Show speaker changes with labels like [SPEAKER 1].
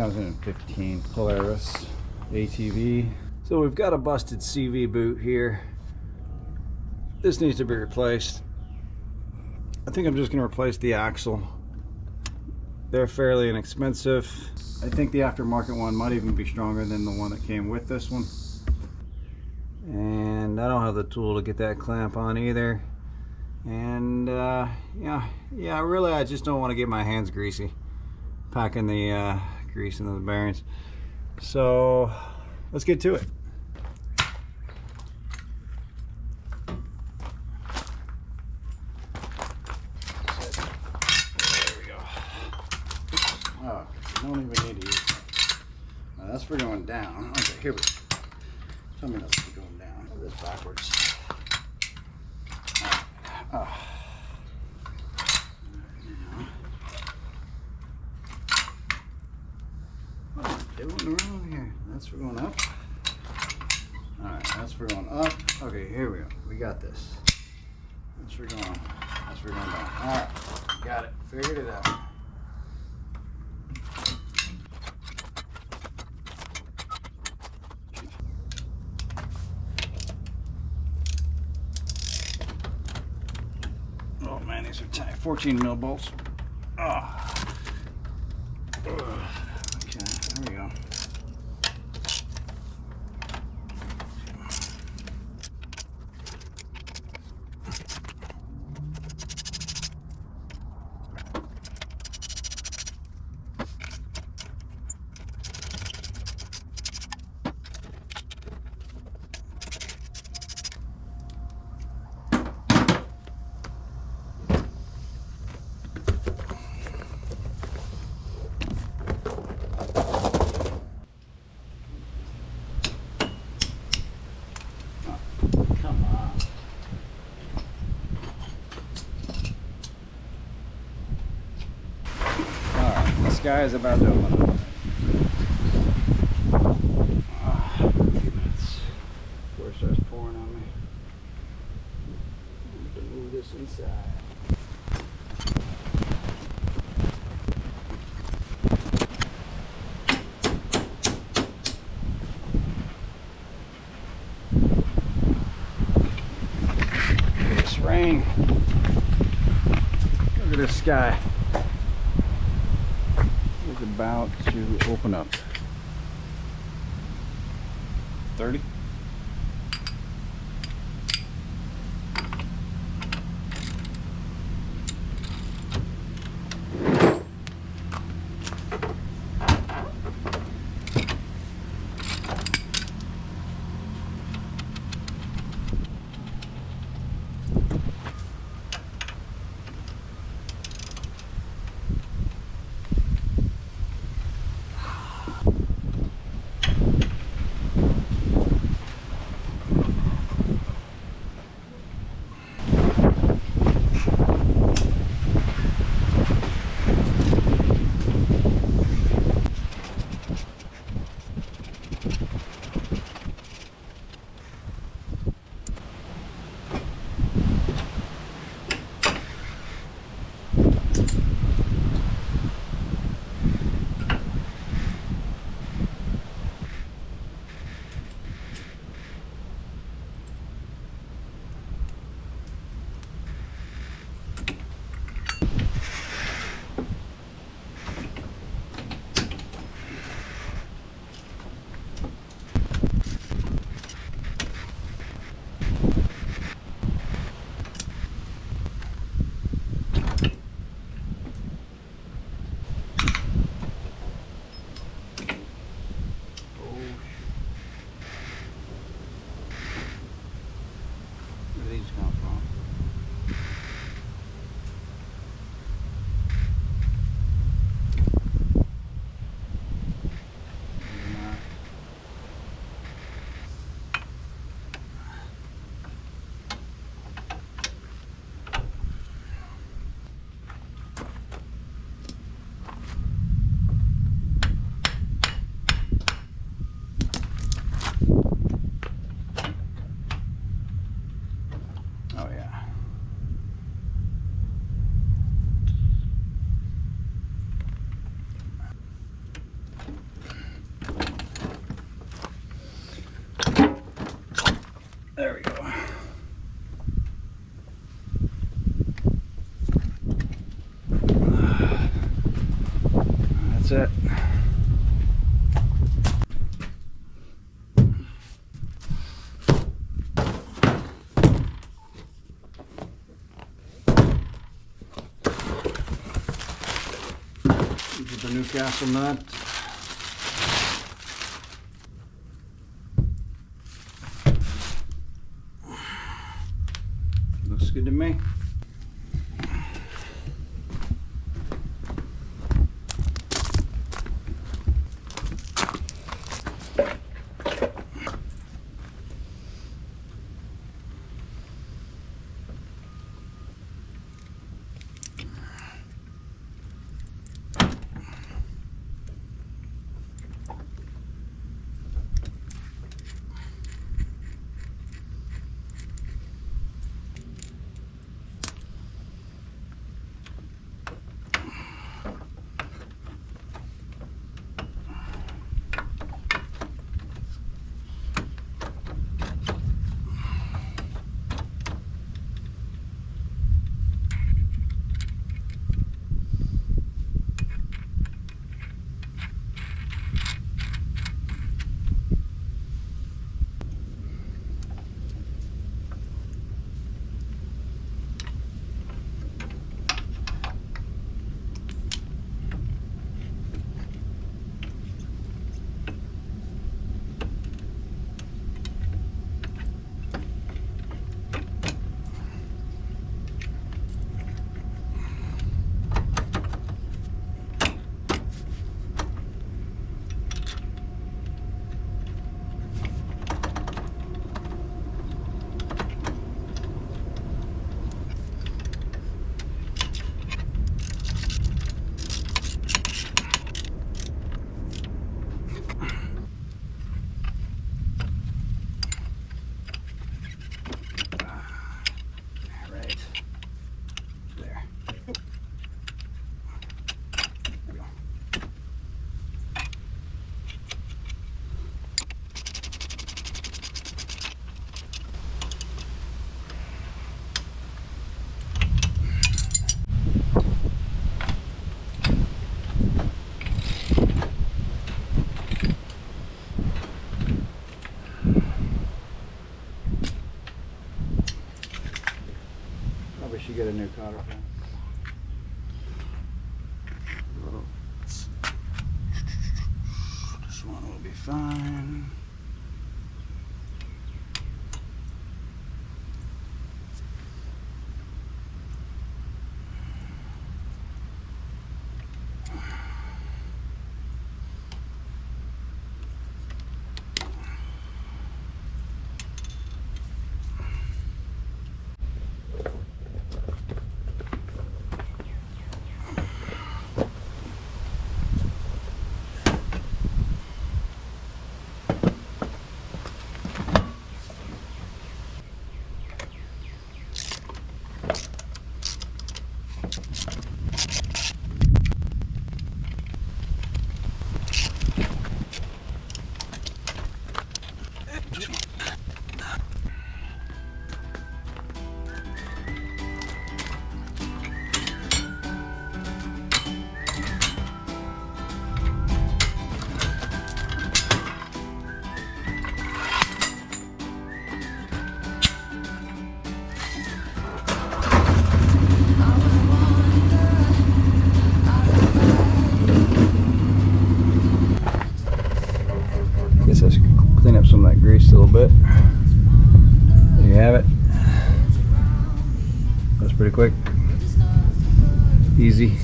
[SPEAKER 1] 2015 Polaris ATV. So we've got a busted CV boot here. This needs to be replaced. I think I'm just going to replace the axle. They're fairly inexpensive. I think the aftermarket one might even be stronger than the one that came with this one. And I don't have the tool to get that clamp on either. And yeah, really I just don't want to get my hands greasy packing the grease into the bearings. So let's get to it. Oh, you don't even need to use that. Now that's for going down. Okay, here we go. Tell me that's for going down. This backwards. Oh. What am I doing wrong here? That's for going up. Alright, that's for going up. Okay, here we go. We got this. That's for going. That's for going down. Alright, got it. Figured it out. Oh man, these are tight. 14 mil bolts. Oh. Okay, there we go. This guy is about to open up. Before it starts pouring on me. I have to move this inside. Look at this rain. Look at this sky. About to open up. 30. that's it. These are the Newcastle nuts. Looks good to me. Should get a new cotter pin. This one will be fine. Guess I should clean up some of that grease a little bit. There you have it. That's pretty quick. Easy.